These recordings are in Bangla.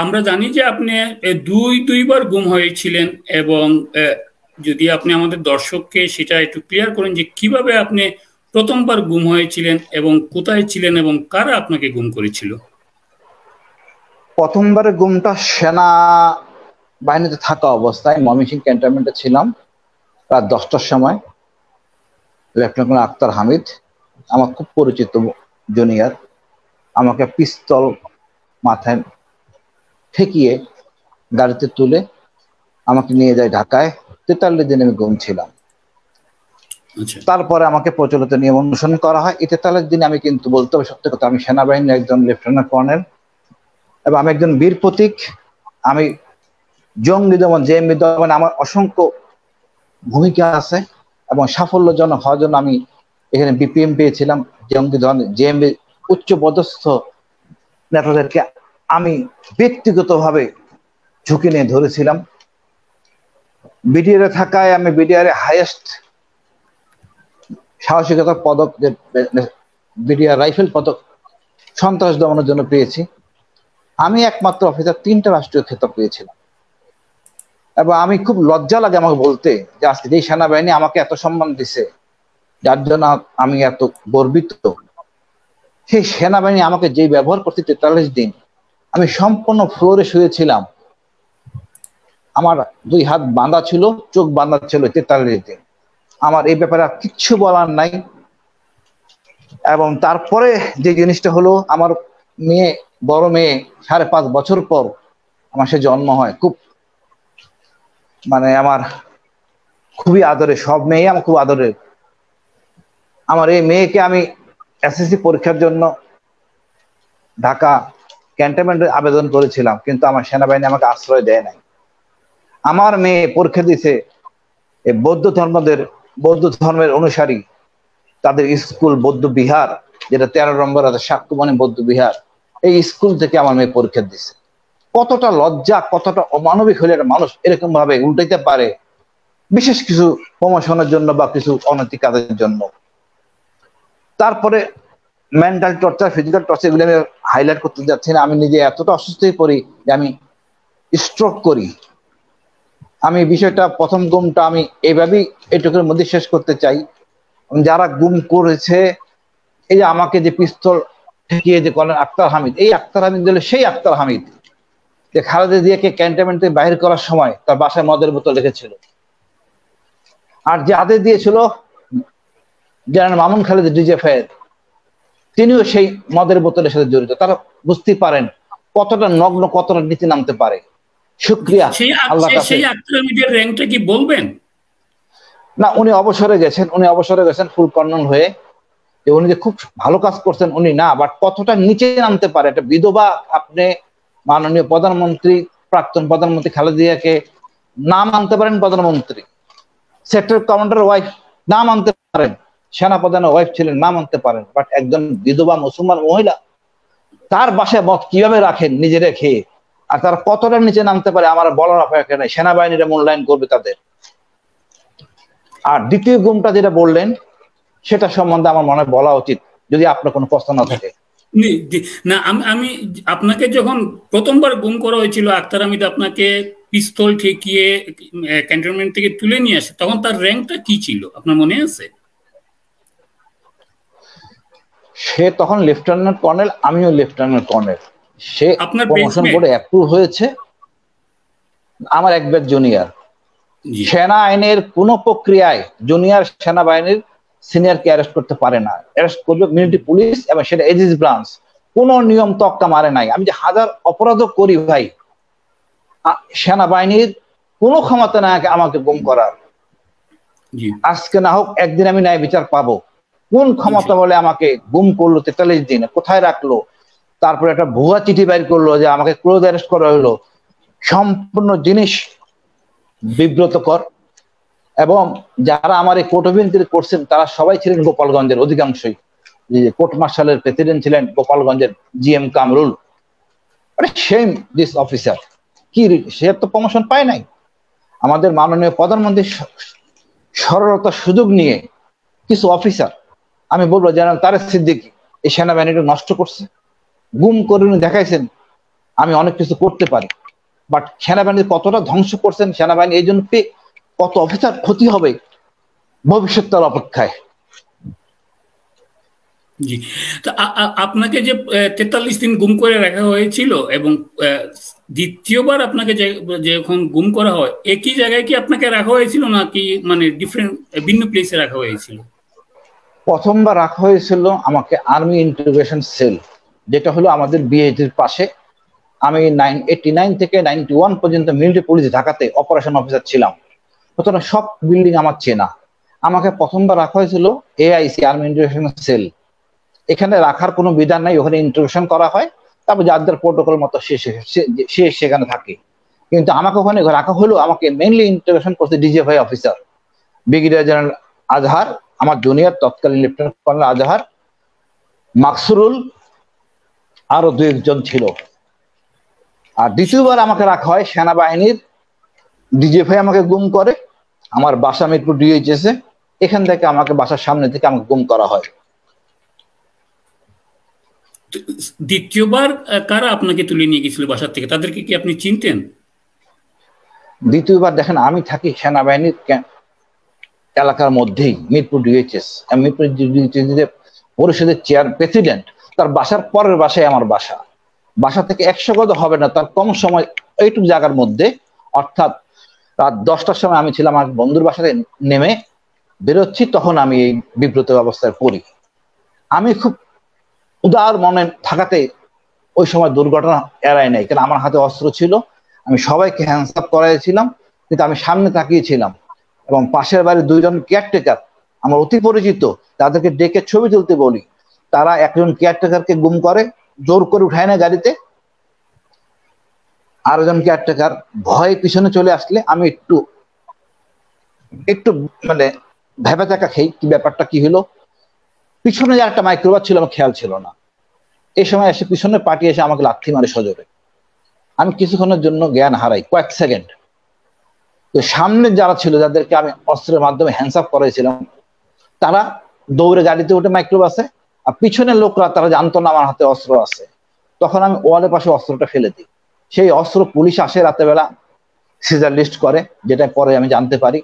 আমরা জানি যে আপনি দুইবার গুম হয়েছিলেন, এবং যদি আপনি আমাদের দর্শককে সেটা একটু ক্লিয়ার করেন যে কিভাবে আপনি প্রথমবার গুম হয়েছিলেন এবং কোথায় ছিলেন এবং কারা আপনাকে গুম করেছিল। প্রথমবারের গুমটা সেনা বাহিনীতে থাকা অবস্থায় ময়মনসিংহ ক্যান্টনমেন্টে ছিলাম। রাত 10টার সময় লেফটেন্যান্ট আক্তার হামিদ, আমার খুব পরিচিত জুনিয়র, আমাকে পিস্তল মাথায় ঠেকিয়ে গাড়িতে তুলে আমাকে নিয়ে যায় ঢাকায়। 43 দিন আমি গুম ছিলাম। তারপরে আমাকে প্রচলিত নিয়ম অনুসরণ করা হয়। এই 43 দিন আমি কিন্তু বলতে হবে সত্যি কথা, আমি সেনাবাহিনীর একজন লেফটেন্যান্ট কর্নেল এবং আমি একজন বীর প্রতীক। আমি জঙ্গি দমন, জেএমবি দমন আমার অসংখ্য ভূমিকা আছে এবং সাফল্যজনক হওয়ার জন্য আমি এখানে বিপিএম পেয়েছিলাম। জঙ্গি দমন, জেএমবি উচ্চ পদস্থ নেতাদেরকে আমি ব্যক্তিগতভাবে ঝুঁকি নিয়ে ধরেছিলাম। বিডিআর থাকায় আমি বিডিআর হাইয়েস্ট সাহসিকতার পদক, বিডিআর রাইফেল পদক সন্ত্রাস দমনের জন্য পেয়েছি। আমি একমাত্র অফিসার 3টা রাষ্ট্রীয় খেতাব পেয়েছিলাম এবং আমি খুব লজ্জা লাগে আমাকে বলতে যে আজকে যেই সেনাবাহিনী আমাকে এত সম্মান দিছে, যার জন্য আমি এত গর্বিত, সেই সেনাবাহিনী আমাকে যেই ব্যবহার করতে 43 দিন আমি সম্পূর্ণ ফ্লোরে শুয়েছিলাম। আমার 2 হাত বাঁধা ছিল, চোখ বাঁধা ছিল 43 দিন। আমার এই ব্যাপারে আর কিচ্ছু বলার নাই। এবং তারপরে যে জিনিসটা হলো, আমার মেয়ে, বড় মেয়ে 5.5 বছর পর আমার সে জন্ম হয়। খুব আমার খুবই আদরে, সব মেয়ে আমার খুব আদরের। আমার এই মেয়েকে আমি এসএসসি পরীক্ষার জন্য ঢাকা ক্যান্টনমেন্টে আবেদন করেছিলাম, কিন্তু আমার সেনাবাহিনী আমাকে আশ্রয় দেয় নাই। আমার মেয়ে পরীক্ষা দিছে বৌদ্ধ ধর্মের অনুসারী তাদের স্কুল বৌদ্ধ বিহার, যেটা 13 নম্বর আছে শাক্যমণি বৌদ্ধ বিহার, এই স্কুল থেকে আমার মেয়ে পরীক্ষা দিছে। কতটা লজ্জা, কতটা অমানবিক হলে একটা মানুষ এরকম ভাবে উল্টাইতে পারে, বিশেষ কিছু প্রমোশনের জন্য বা কিছু অনৈতিক কাজের জন্য। তারপরে মেন্টাল টর্চার, ফিজিক্যাল টর্চার, এগুলো আমি হাইলাইট করতে যাচ্ছি না। আমি নিজে এতটা অসুস্থ হয়ে পড়ি যে আমি স্ট্রোক করি। আমি বিষয়টা, প্রথম গুমটা আমি এইভাবেই এটুকুর মধ্যে শেষ করতে চাই। যারা গুম করেছে, এই যে আমাকে যে পিস্তল ঠেকিয়ে যে করলেন আক্তার হামিদ, এই আক্তার হামিদ হলো সেই আক্তার হামিদ যে খালেদা জিয়াকে ক্যান্টনমেন্ট থেকে বাহির করার সময় তার বাসায় মদের বোতল রেখেছিল। আর যে আদেশ দিয়েছিল জেনারেল মামুন খালেদ ডিজিএফআই, তিনিও সেই মদের বোতলের সাথে জড়িত। তারা বুঝতে পারেন কতটা নগ্ন, কতটা নিচে নামতে পারে। শুকরিয়া আল্লাহর কাছে। সেই আক্তার হামিদের র‍্যাঙ্কটা কি বলবেন? না, উনি অবসরে গেছেন ফুল কর্নেল হয়ে। যে উনি যে খুব ভালো কাজ করছেন উনি না, বাট কতটা নিচে নামতে পারে একটা বিধবা। আপনি মাননীয় প্রধানমন্ত্রী, প্রাক্তন প্রধানমন্ত্রী খালেদা জিয়াকে নাম আনতে পারেন, প্রধানমন্ত্রী, সেক্টর কমান্ডার ওয়াইফ নাম আনতে পারেন, সেনা প্রধানের ওয়াইফ ছিলেন, নাম আনতে পারেন, বাট একজন বিধবা মুসলমান মহিলা তার বাসায় মদ কিভাবে রাখেন নিজে রেখে, আর তারা কতটা নিচে নামতে পারে আমার বলার অপেক্ষা নেই। সেনাবাহিনীরা মূল্যায়ন করবে তাদের। আর দ্বিতীয় গুমটা যেটা বললেন, সেটা সম্বন্ধে আমার মনে বলা উচিত, যদি আপনার কোনো প্রশ্ন না থাকে। না, আমি আপনাকে যখন প্রথমবার গুম করা হয়েছিল, আক্তার হামিদ আপনাকে পিস্তল ঠেকিয়ে ক্যান্টনমেন্ট থেকে তুলে নিয়ে আসে, তখন তার র‍্যাঙ্কটা কি ছিল আপনার মনে আছে? সে তখন লেফটেন্যান্ট কর্নেল, আমিও লেফটেন্যান্ট কর্নেল। সে প্রমোশন বোর্ডে অ্যাপ্রুভ হয়েছে, আমার এক ব্যাচ জুনিয়র। সেনা আইনের কোন প্রক্রিয়ায় জুনিয়র সেনাবাহিনীর সিনিয়রকে অ্যারেস্ট করতে পারে না। অ্যারেস্ট করবে মিলিটারি পুলিশ, এবং সেটা এজিস ব্রাঞ্চ। কোন নিয়ম তক্কা মারে নাই। আমি যে হাজার অপরাধ করি ভাই, সেনাবাহিনীর কোন ক্ষমতা নাই আমাকে গুম করার। আজকে না হোক একদিন আমি ন্যায় বিচার পাবো। কোন ক্ষমতা বলে আমাকে গুম করলো 43 দিনে, কোথায় রাখলো? তারপরে একটা ভুয়া চিঠি বাইর করলো যে আমাকে ক্লোজ অ্যারেস্ট করা হলো। সম্পূর্ণ জিনিস বিব্রতকর। এবং যারা আমার এই কোর্ট অফ ইনকোয়ারি করছেন তারা সবাই ছিলেন গোপালগঞ্জের, অধিকাংশই। কোর্ট মার্শালের প্রেসিডেন্ট ছিলেন গোপালগঞ্জের GM Kamrul. Same this officer, কি সে তো প্রমোশন পায় নাই। আমাদের মাননীয় প্রধানমন্ত্রীর সরলতার সুযোগ নিয়ে কিছু অফিসার, আমি বলবো জেনারেল তারেক সিদ্দিকী, এই সেনাবাহিনীটা নষ্ট করছে, গুম করে দেখাইছেন। আমি অনেক কিছু করতে পারি, বাট সেনাবাহিনী কতটা ধ্বংস করছেন, সেনাবাহিনী এই জন্য কত অফিসার ক্ষতি হবে ভবিষ্যৎ তার অপেক্ষায়। জি, তো আপনাকে যে 43 দিন গুম করে রাখা হয়েছিল এবং দ্বিতীয়বার আপনাকে যখন গুম করা হয় একই জায়গায় কি আপনাকে রাখা হয়েছিল নাকি মানে ডিফারেন্ট ভিন্ন প্লেসে রাখা হয়েছিল? প্রথমবার রাখা হয়েছিল আমাকে আর্মি ইন্টিগ্রেশন সেল, যেটা হলো আমাদের বিএইচডির পাশে। আমি 89 থেকে 91 পর্যন্ত মিলিটারি পুলিশ ঢাকাতে অপারেশন অফিসার ছিলাম, সুতরাং সব বিল্ডিং আমার চেনা। আমাকে প্রথমবার রাখা হয়েছিল এআইসি, আর্মি ইন্টিগ্রেশন সেল। এখানে রাখার কোনো বিধান নাই, ওখানে ইন্ট্রোডাকশন করা হয়, তারপর যাদের প্রোটোকল মতো সে সেখানে থাকে। কিন্তু আমাকে ওখানে রাখা হলো, আমাকে মেইনলি ইন্ট্রোডাকশন করছে ডিজিএফআই অফিসার ব্রিগেডিয়ার জেনারেল আজহার, আমার জুনিয়র তৎকালীন লেফটেন্যান্ট কর্নেল আজহার, মাকসুরুল, আরো দু একজন ছিল। আর দ্বিতীয়বার আমাকে রাখা হয় সেনাবাহিনীর ডিজিএফআই আমাকে গুম করে আমার বাসা মিরপুর ডিএইচএস এ। এখান থেকে আমাকে বাসার সামনে থেকে আমাকে গুম করা হয়। দ্বিতীয়বার কারা আপনাকে তুলে নিয়ে গেছিল বাসা থেকে, তাদেরকে কি আপনি চিনতেন? দ্বিতীয়বার দেখেন, আমি থাকি সেনাবাহিনীর এলাকার মধ্যেই, মিরপুর ডিএইচএস। মিরপুর ডিএইচএস পরিষদের চেয়ার প্রেসিডেন্ট, তার বাসার পরের বাসায় আমার বাসা। বাসা থেকে 100 গজ হবে না, তার কম সময় এইটুকু জায়গার মধ্যে। অর্থাৎ রাত 10টার সময় আমি ছিলাম আমার বন্ধুর বাসাতে নেমে বেরোচ্ছি, তখন আমি এই বিব্রত অবস্থায় পড়ি। আমি খুব উদার মনে থাকাতে ওই সময় দুর্ঘটনা এড়ায় নাই, কারণ আমার হাতে অস্ত্র ছিল। আমি সবাইকে হ্যান্ডস আপ করাইছিলাম, কিন্তু আমি সামনে তাকিয়েছিলাম এবং পাশের বাড়ির দুইজন কেয়ারটেকার আমার অতি পরিচিত, তাদেরকে ডেকে ছবি তুলতে বলি। তারা একজন কেয়ারটেকারকে গুম করে, জোর করে উঠায় না গাড়িতে। আরেকজন কেয়ারটেকার ভয়ে পিছনে চলে আসলে আমি একটু একটু মানে ভেবে চাকা খেই, কি ব্যাপারটা কি হলো। পিছনে যে একটা মাইক্রোবাস ছিল আমার খেয়াল ছিল না। এই সময় এসে পিছনে পার্টি এসে আমাকে লাথি মারে সজোরে। আমি কিছুক্ষণের জন্য জ্ঞান হারাই, কয়েক সেকেন্ড। তো সামনে যারা ছিল, যাদেরকে আমি অস্ত্রের মাধ্যমে হ্যান্ডস আপ করাইছিলাম, তারা দৌড়ে গাড়িতে উঠে মাইক্রোবাসে। আর পিছনের লোকরা তারা জানতো না আমার হাতে অস্ত্র আছে। তখন আমি ওয়ালের পাশে অস্ত্রটা ফেলে দিই। সেই অস্ত্র পুলিশ আসে রাতে বেলা, সিজার লিস্ট করে, যেটা পরে আমি জানতে পারি।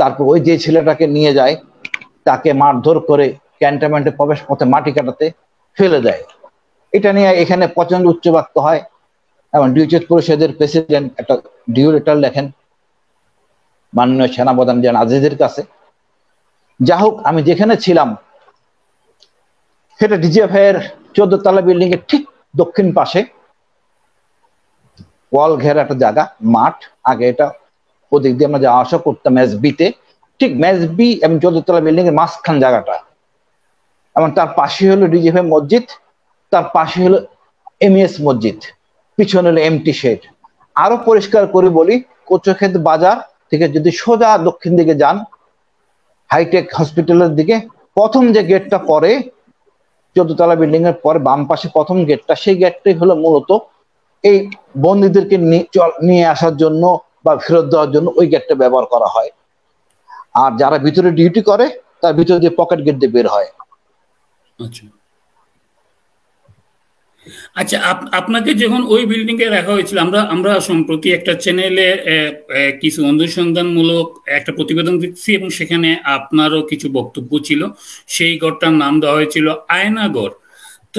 তারপর ওই যে ছেলেটাকে নিয়ে যায়, তাকে মারধর করে ক্যান্টনমেন্টে প্রবেশ পথে মাটি কাটাতে ফেলে দেয়। এটা নিয়ে এখানে প্রচন্ড উচ্চবাক্য হয় এবং ডিউচেস পরিষদের প্রেসিডেন্ট একটা ডিউ লেটার লেখেন মাননীয় সেনাপ্রধান জেনারেল আজিজের কাছে। যা হোক, আমি যেখানে ছিলাম সেটা ডিজিএফআই এর 14 তলা বিল্ডিং এর ঠিক দক্ষিণ পাশে, ওয়াল ঘেরা একটা জায়গা, মাঠ। আগে এটা ওদিক দিয়ে আমরা যাওয়া আসা করতাম ম্যাচ বিতে, ঠিক ম্যাচ বি এবং 14 তলা বিল্ডিং এর মাঝখান জায়গাটা। এবং তার পাশে হলো ডিজিএফআই মসজিদ, তার পাশে হলো এমইএস মসজিদ, পিছনে হলো এমটি শেড। আরো পরিষ্কার করে বলি, কচুক্ষেত বাজার থেকে যদি সোজা দক্ষিণ দিকে যান হাইটেক হসপিটালের দিকে, প্রথম যে গেটটা পরে 14 তলা বিল্ডিং এর পরে বাম পাশে প্রথম গেটটা, সেই গেটটাই হলো মূলত এই বন্দীদেরকে নিয়ে আসার জন্য বা ফেরত দেওয়ার জন্য ওই গেটটা ব্যবহার করা হয়। আর যারা ভিতরে ডিউটি করে তার ভিতরে দিয়ে পকেট গেট দিয়ে বের হয়। আচ্ছা আচ্ছা, আপনাকে যখন ওই বিল্ডিং এ রাখা হয়েছিল, আমরা সম্প্রতি একটা চ্যানেলে কিছু অনুসন্ধানমূলক একটা প্রতিবেদন দেখছি এবং সেখানে আপনারও কিছু বক্তব্য ছিল। সেই ঘরটার নাম দেওয়া হয়েছিল আয়নাঘর। তো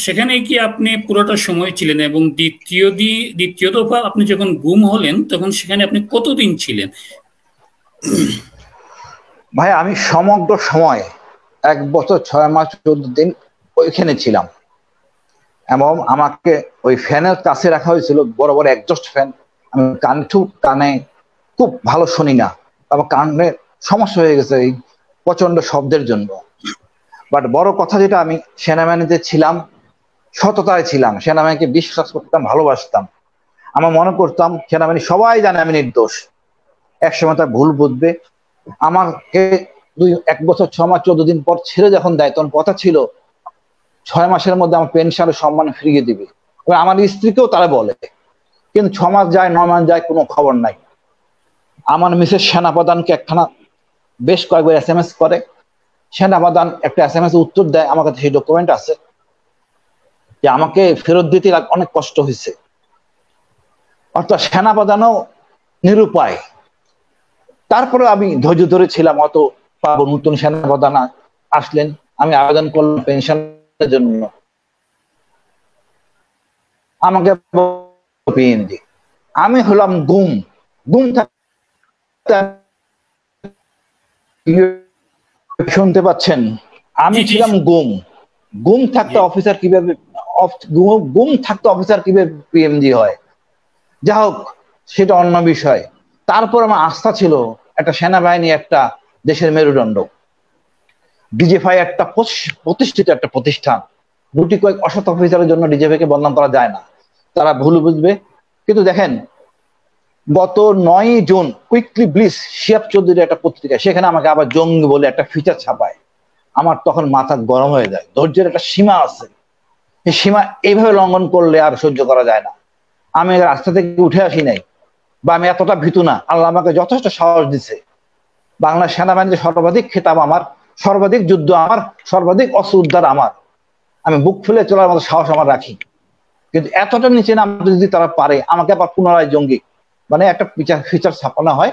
সেখানে কি আপনি পুরোটা সময় ছিলেন? এবং দ্বিতীয় দফা আপনি যখন গুম হলেন তখন সেখানে আপনি কতদিন ছিলেন? ভাই, আমি সমগ্র সময় 1 বছর 6 মাস 14 দিন ওইখানে ছিলাম। এবং আমাকে ওই ফ্যানের কাছে রাখা হয়েছিল, বড় বড় একজস্ট ফ্যান। আমি কানে খুব ভালো শুনি না, আমার কানে সমস্যা হয়ে গেছে এই প্রচন্ড শব্দের জন্য। বাট বড় কথা যেটা, আমি সেনাবাহিনীতে ছিলাম, সততায় ছিলাম, সেনাবাহিনীকে বিশ্বাস করতাম, ভালোবাসতাম। আমার মনে করতাম সেনাবাহিনী সবাই জানে আমি নির্দোষ, একসময় তার ভুল বুঝবে। আমাকে 1 বছর 6 মাস 14 দিন পর ছেড়ে যখন দেয়, তখন কথা ছিল 6 মাসের মধ্যে আমার পেনশন সম্মান ফিরিয়ে দিবে। আমার স্ত্রীকেও তারা বলে, কিন্তু 6 মাস যায় 9 মাস যায়, কোনো খবর নাই। আমার মিসেস সেনাপ্রধানকে একখানা বেশ কয়েকবার SMS করে, সেনাপ্রধান একটা SMS উত্তর দেয়, আমার কাছে সেই ডকুমেন্ট আছে। যে আমাকে ফেরত দিতে অনেক কষ্ট হয়েছে, অর্থাৎ সেনাপ্রধানও নিরুপায়। তারপরে আমি ধৈর্য ধরেছিলাম, অত পাবো, নতুন সেনাপ্রধান আসলেন, আমি আবেদন করলাম পেনশনের জন্য, আমাকে পিএনজি। আমি হলাম গুম। গুম শুনতে পাচ্ছেন? আমি ছিলাম গুম। গুম থাকতে অফিসার কিভাবে গুম থাকতে অফিসার কিভাবে পিএমজি হয়? যা হোক, সেটা অন্য বিষয়। তারপর আমার আস্থা ছিল একটা সেনাবাহিনী একটা দেশের মেরুদণ্ড। ডিজিএফআই একটা প্রতিষ্ঠিত একটা প্রতিষ্ঠান। গুটি কয়েক অসৎ অফিসারের জন্য ডিজিএফআই কে বদনাম করা যায় না, তারা ভুল বুঝবে। কিন্তু দেখেন, গত 9 জুন কুইকলি ব্লিস শিয়াব চৌধুরীর একটা পত্রিকা, সেখানে আমাকে আবার জঙ্গি বলে একটা ফিচার ছাপায়। আমার তখন মাথা গরম হয়ে যায়। ধৈর্যের একটা সীমা আছে, এই সীমা এইভাবে লঙ্ঘন করলে আর সহ্য করা যায় না। আমি রাস্তা থেকে উঠে আসি নাই, বা আমি এতটা ভীতু না। আল্লাহ আমাকে যথেষ্ট সাহস দিছে। বাংলা সেনাবাহিনীতে সর্বাধিক খেতাব আমার, সর্বাধিক যুদ্ধ আমার, সর্বাধিক অস্ত্র উদ্ধার আমার। আমি বুক ফুলে চলার মতো সাহস আমার রাখি। কিন্তু এতটা নিচে নামতে যদি তারা পারে, আমাকে আবার পুনরায় জঙ্গি মানে একটা ফিচার ছাপানো হয়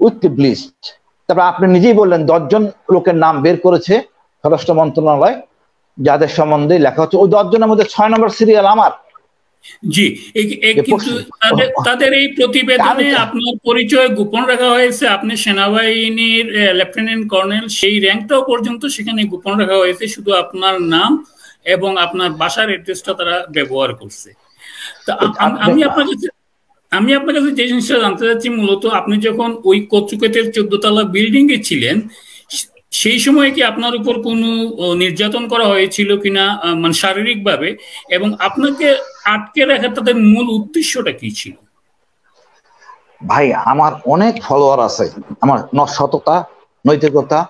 উইথ ব্লিস্ট। তারপর আপনি নিজেই বললেন 10 জন লোকের নাম বের করেছে স্বরাষ্ট্র মন্ত্রণালয়, যাদের সম্বন্ধে লেখা হচ্ছে। ওই 10 জনের মধ্যে 6 নম্বর সিরিয়াল আমার। জি, কিন্তু তাদের এই প্রতিবেদনে আপনার পরিচয় গোপন রাখা হয়েছে। আপনি সেনাবাহিনীর লেফটেন্যান্ট কর্নেল, সেই র্যাঙ্কটাও পর্যন্ত সেখানে গোপন রাখা হয়েছে। শুধু আপনার নাম এবং আপনার বাসার অ্যাড্রেসটা তারা ব্যবহার করছে। তা আমি আপনার কাছে যে জিনিসটা জানতে চাচ্ছি, মূলত আপনি যখন ওই কচুক্ষেতের 14 তলা বিল্ডিং এ ছিলেন, সেই সময় কি আপনার উপর কোনো নির্যাতন করা হয়েছিল কিনা, মানে শারীরিক ভাবে, এবং আপনাকে আটকে রাখার তাদের মূল উদ্দেশ্যটা কি ছিল? ভাই, আমার অনেক ফলোয়ার আছে, আমার সততা, নৈতিকতা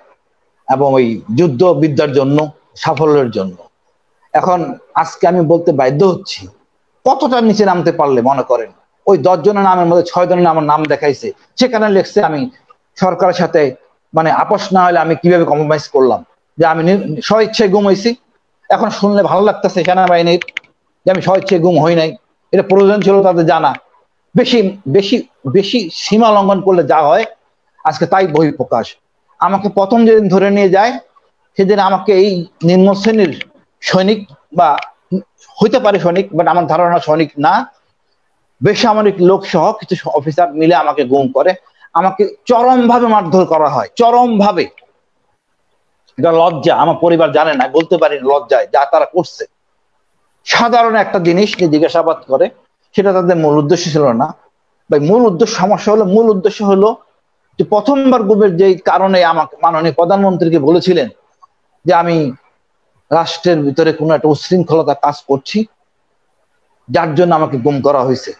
এবং ওই যুদ্ধ বিদ্যার জন্য, সাফল্যের জন্য। এখন আজকে আমি বলতে বাধ্য হচ্ছি, কতটা নিচে নামতে পারলে মনে করেন ওই 10 জনের নামের মধ্যে 6 জনের আমার নাম দেখাইছে, সেখানে লেখছে আমি সরকারের সাথে মানে আপোষ না হলে আমি কিভাবে কম্প্রোমাইজ করলাম, যে আমি স্বইচ্ছায় গুম হয়েছি। এখন শুনলে ভালো লাগতেছে সেনাবাহিনীর যে আমি স্বইচ্ছায় গুম হই নাই, এটা প্রয়োজন ছিল তাদের জানা। বেশি বেশি বেশি সীমা লঙ্ঘন করলে যা হয় আজকে তাই বহিঃপ্রকাশ। আমাকে প্রথম যেদিন ধরে নিয়ে যায়, সেদিন আমাকে এই নিম্ন শ্রেণীর সৈনিক, বা হইতে পারে সৈনিক, বাট আমার ধারণা সৈনিক না, বেসামরিক লোক সহ কিছু অফিসার মিলে আমাকে গুম করে। আমাকে চরম ভাবে মারধর করা হয়, চরম ভাবে। এটা লজ্জা, আমার পরিবার জানে না, বলতে পারি লজ্জায় যা তারা করছে। সাধারণ একটা জিনিস নিয়ে জিজ্ঞাসাবাদ করে, সেটা তাদের মূল উদ্দেশ্য ছিল না। ভাই, মূল উদ্দেশ্য সমস্যা হলো, মূল উদ্দেশ্য হলো যে প্রথমবার গুমের যে কারণে আমাকে মাননীয় প্রধানমন্ত্রীকে বলেছিলেন যে আমি রাষ্ট্রের ভিতরে কোনো একটা উশৃঙ্খলতা কাজ করছি, যার জন্য আমাকে গুম করা হয়েছে।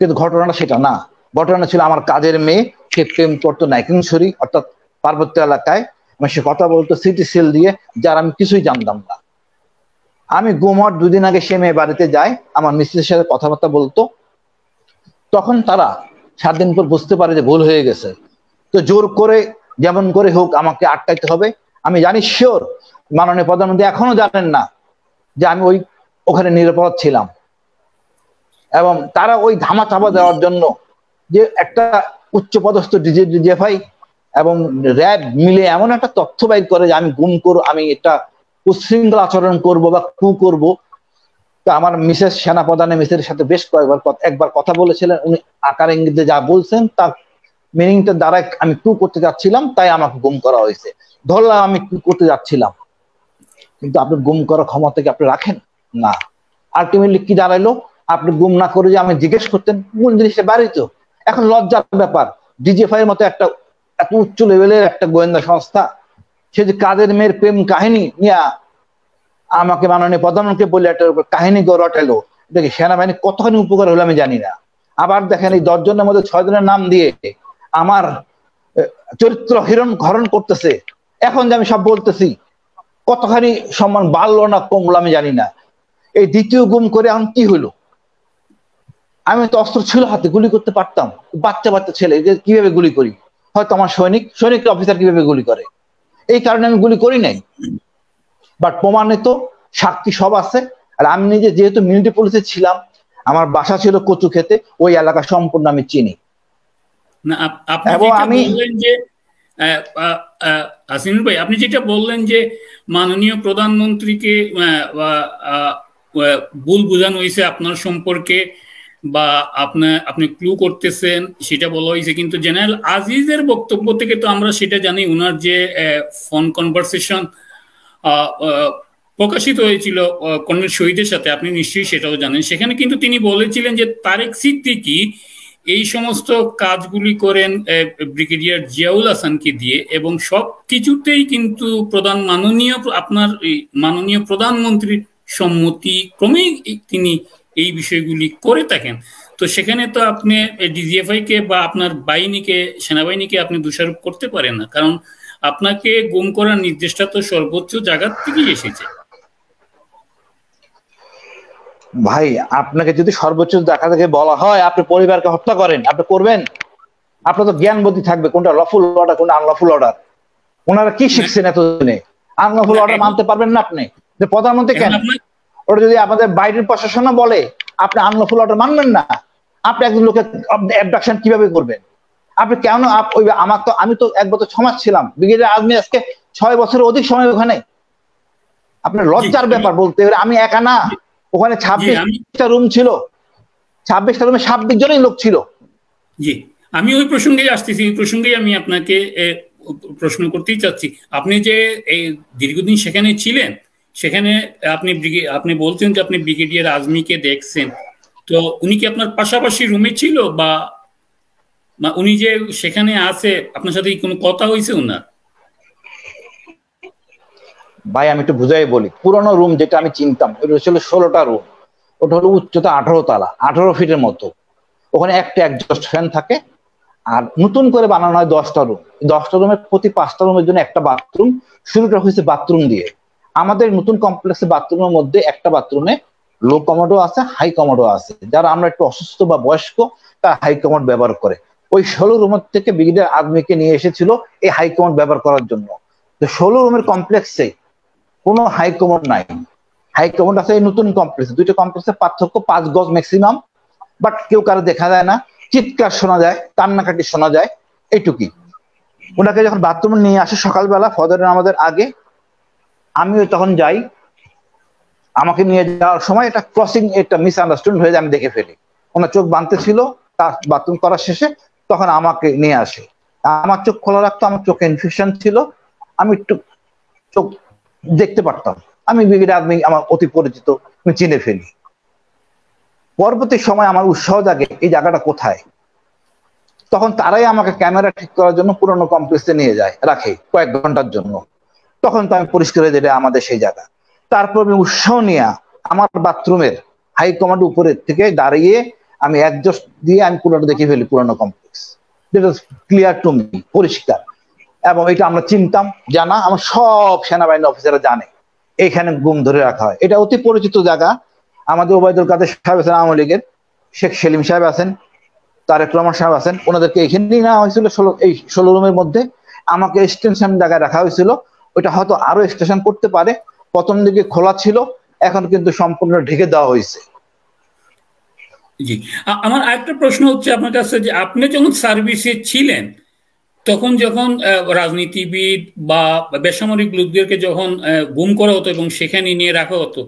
কিন্তু ঘটনাটা সেটা না। ঘটনা ছিল আমার কাজের মেয়ে, সে প্রেম করতো নাইকিংছড়ি অর্থাৎ পার্বত্য এলাকায়, সে কথা বলতো সিটি সেল দিয়ে, যার আমি কিছুই জানতাম না। আমি গুম হওয়ার 2 দিন আগে সে মেয়ে বাড়িতে যায়, আমার মিস্ত্রির সাথে কথাবার্তা বলতো। তখন তারা 7 দিন পর বুঝতে পারে যে ভুল হয়ে গেছে। তো জোর করে যেমন করে হোক আমাকে আটকাইতে হবে। আমি জানি শিওর মাননীয় প্রধানমন্ত্রী এখনো জানেন না যে আমি ওখানে নিরাপদ ছিলাম। এবং তারা ওই ধামা চাপা দেওয়ার জন্য যে একটা উচ্চপদস্থ ডিজিএফআই এবং র্যাব মিলে এমন একটা তথ্য বাইর করে যে আমি গুম করব, আমি এটা উচ্ছৃঙ্খল আচরণ করব বা কু করব। তো আমার মিসেস সেনাপ্রধানের মিসের সাথে বেশ একবার কথা বলেছিলেন, উনি আকার ইঙ্গিতে যা বলছেন তার মিনিংটা দ্বারা আমি কু করতে যাচ্ছিলাম, তাই আমাকে গুম করা হয়েছে। ধরলাম আমি কু করতে যাচ্ছিলাম, কিন্তু আপনি গুম করার ক্ষমতা কি আপনি রাখেন? না। আলটিমেটলি কি দাঁড়াইলো, আপনি গুম না করে যে আমি জিজ্ঞেস করতেন কোন জিনিসটা বাড়িত। এখন লজ্জার ব্যাপার, ডিজিএফআই এর মতো একটা এত উচ্চ লেভেলের একটা গোয়েন্দা সংস্থা, সে যে কাদের মেয়ের প্রেম কাহিনী নিয়ে আমাকে মাননীয় প্রধানমন্ত্রী বলে একটা কাহিনী রটাইলো, দেখি সেনাবাহিনী কতখানি উপকার হলো আমি জানি না। আবার দেখেন এই 10 জনের মধ্যে 6 জনের নাম দিয়ে আমার চরিত্র হরণ করতেছে। এখন যে আমি সব বলতেছি, কতখানি সম্মান বাড়লো না কমলো আমি জানি না। এই দ্বিতীয় গুম করে এখন কি হলো? আমি তো অস্ত্র ছিল হাতে, গুলি করতে পারতাম। বাচ্চা বাচ্চা ছেলে, কিভাবে গুলি করি? হয়তো আমার সৈনিক অফিসার কিভাবে গুলি করে, এই কারণে আমি গুলি করি নাই। বাট প্রমাণিত সাক্ষী সব আছে, আর আমি নিজে যেহেতু মিলিটারি পুলিশে ছিলাম, আমার বাসা ছিল কচু খেতে, ওই এলাকা সম্পূর্ণ আমি চিনি। না আপনি এবং যেটা আমি বললেন যে আসিনুর ভাই, আপনি যেটা বললেন যে মাননীয় প্রধানমন্ত্রীকে ভুল বোঝানো হয়েছে আপনার সম্পর্কে, বা আপনি ক্লু করতেছেন সেটা বলা হয়েছে, কিন্তু জেনারেল আজিজের বক্তব্য থেকে তো আমরা সেটা জানি, উনার যে ফোন কনভারসেশন প্রকাশিত হয়েছিল কর্নেল শহীদের সাথে, আপনি নিশ্চয়ই সেটাও জানেন। সেখানে কিন্তু তিনি বলেছিলেন যে তারেক সিদ্দিকী এই সমস্ত কাজগুলি করেন ব্রিগেডিয়ার জিয়াউল হাসানকে দিয়ে, এবং সব কিছুতেই কিন্তু মাননীয় প্রধানমন্ত্রীর সম্মতি ক্রমেই তিনি এই বিষয়গুলি করে থাকেন। তো সেখানে তো আপনি ডিজিএফআই কে বা আপনার সেনাবাহিনীকে আপনি দোষারোপ করতে পারেন না, কারণ আপনাকে গুম করার নির্দেশটা তো সর্বোচ্চ জায়গা থেকেই এসেছে। ভাই, আপনাকে যদি সর্বোচ্চ দেখা থেকে বলা হয় আপনি পরিবারকে হত্যা করেন, আপনি করবেন? আপনার তো জ্ঞান বুদ্ধি থাকবে কোনটা লফুল অর্ডার কোনটা আনলফুল অর্ডার। ওনারা কি শিখছেন এতদিনে? আনলফুল অর্ডার মানতে পারবেন না আপনি? যে প্রধানমন্ত্রী কেন, ওটা যদি আমাদের বাইরের প্রশাসনও বলে আপনি আনলফুল অর্ডার মানবেন না? আপনি একজন লোকের অ্যাবডাকশন কিভাবে করবেন? আপনি কেন আমি তো 1 বছর 6 মাস ছিলাম ব্রিগেডিয়ার আর্মি, আজকে 6 বছরের অধিক সময় ওখানে। আপনার লজ্জার ব্যাপার বলতে, আমি একা না, ওখানে 26টা রুম ছিল, 26টা রুমে 26 জনই লোক ছিল। জি, আমি ওই প্রসঙ্গেই আসতেছি, ওই প্রসঙ্গেই আমি আপনাকে প্রশ্ন করতেই চাচ্ছি। আপনি যে এই দীর্ঘদিন সেখানে ছিলেন, সেখানে আপনি বলছেন যে আপনি ব্রিগেডিয়ার আজমিকে দেখছেন, তো উনি কি আপনার পাশাপাশি রুমে ছিল, বা উনি যে সেখানে আছে আপনার সাথে কোনো কথা হয়েছে ওনার? ভাই আমি একটু বুঝাই বলি, পুরনো রুম যেটা আমি চিনতাম ওটা ছিল 16টা রুম, ওটা হলো উচ্চতা 18 তালা, 18 ফিটের মতো। ওখানে একটা একজস্ট ফ্যান থাকে, আর নতুন করে বানানো হয় 10টা রুম। 10টা রুমের প্রতি 5টা রুমের জন্য একটা বাথরুম। শুরুটা হয়েছে বাথরুম দিয়ে। আমাদের নতুন কমপ্লেক্সে বাথরুমের মধ্যে একটা বাথরুমে লো কমোডও আছে, হাই কমোডও আছে। যারা আমরা একটু অসুস্থ বা বয়স্ক তারা হাই কমোড ব্যবহার করে। ওই 16 রুমের থেকে ব্রিগেডিয়ার আর্মিকে নিয়ে এসেছিল এই হাই কমোড ব্যবহার করার জন্য। 16 রুমের কমপ্লেক্সে কোনো হাই কমোড নাই। হাই কমোড আছে এই নতুন কমপ্লেক্সে। দুইটা কমপ্লেক্সের পার্থক্য 5 গজ ম্যাক্সিমাম, বাট কেউ কারো দেখা যায় না, চিৎকার শোনা যায়, কান্নাকাটি শোনা যায়, এইটুকুই। ওনাকে যখন বাথরুমে নিয়ে আসে সকালবেলা ফজরের নামাজের আগে, আমিও তখন যাই। আমাকে নিয়ে যাওয়ার সময় এটা ক্রসিং, একটা মিসআন্ডারস্ট্যান্ডিং হয়ে যায়, আমি দেখে ফেলি। ওনার চোখ বাঁধতে ছিল, তার বাথরুম করার শেষে তখন আমাকে নিয়ে আসে। আমার চোখ খোলা রাখতো, আমার চোখে ইনফেকশন ছিল, আমি একটু চোখ দেখতে পারতাম। আমি ব্রিগেডিয়ার আর্মি আমার অতি পরিচিত, আমি চিনে ফেলি। পরবর্তী সময় আমার উৎসাহ জাগে এই জায়গাটা কোথায়। তখন তারাই আমাকে ক্যামেরা ঠিক করার জন্য পুরনো কমপ্লেক্সে নিয়ে যায়, রাখে কয়েক ঘন্টার জন্য। তখন তো আমি পরিষ্কার হয়ে যেটা আমাদের সেই জায়গা। তারপর আমি উৎসাহ নিয়ে আমার বাথরুমের হাই কমান্ড উপরের থেকে দাঁড়িয়ে আমি অ্যাডজাস্ট দিয়ে আমি পুরোটা দেখে ফেলি, পুরনো কমপ্লেক্স, যেটা ক্লিয়ার টু মি, পরিষ্কার। এবং এটা আমরা চিনতাম, জানা, আমার সব সেনাবাহিনী অফিসাররা জানে এইখানে গুম ধরে রাখা হয়। এটা অতি পরিচিত জায়গা। আমাদের ওবায়দুল কাদের সাহেব আছেন, আওয়ামী লীগের, শেখ সেলিম সাহেব আছেন, তারেক রহমান সাহেব আছেন, ওনাদেরকে এখানেই নেওয়া হয়েছিল। এই 16 রুমের মধ্যে আমাকে স্টেশন জায়গায় রাখা হয়েছিল। ওইটা হয়তো আরো স্টেশন করতে পারে, প্রথম দিকে খোলা ছিল, এখন কিন্তু সম্পূর্ণ ঢেকে দেওয়া হয়েছে। জি, আমার আরেকটা প্রশ্ন হচ্ছে আপনার কাছে, যে আপনি যখন সার্ভিসে ছিলেন তখন যখন রাজনীতিবিদ বা বেসামরিক লোকদেরকে যখন গুম করা হতো এবং সেখানে নিয়ে রাখা হতো,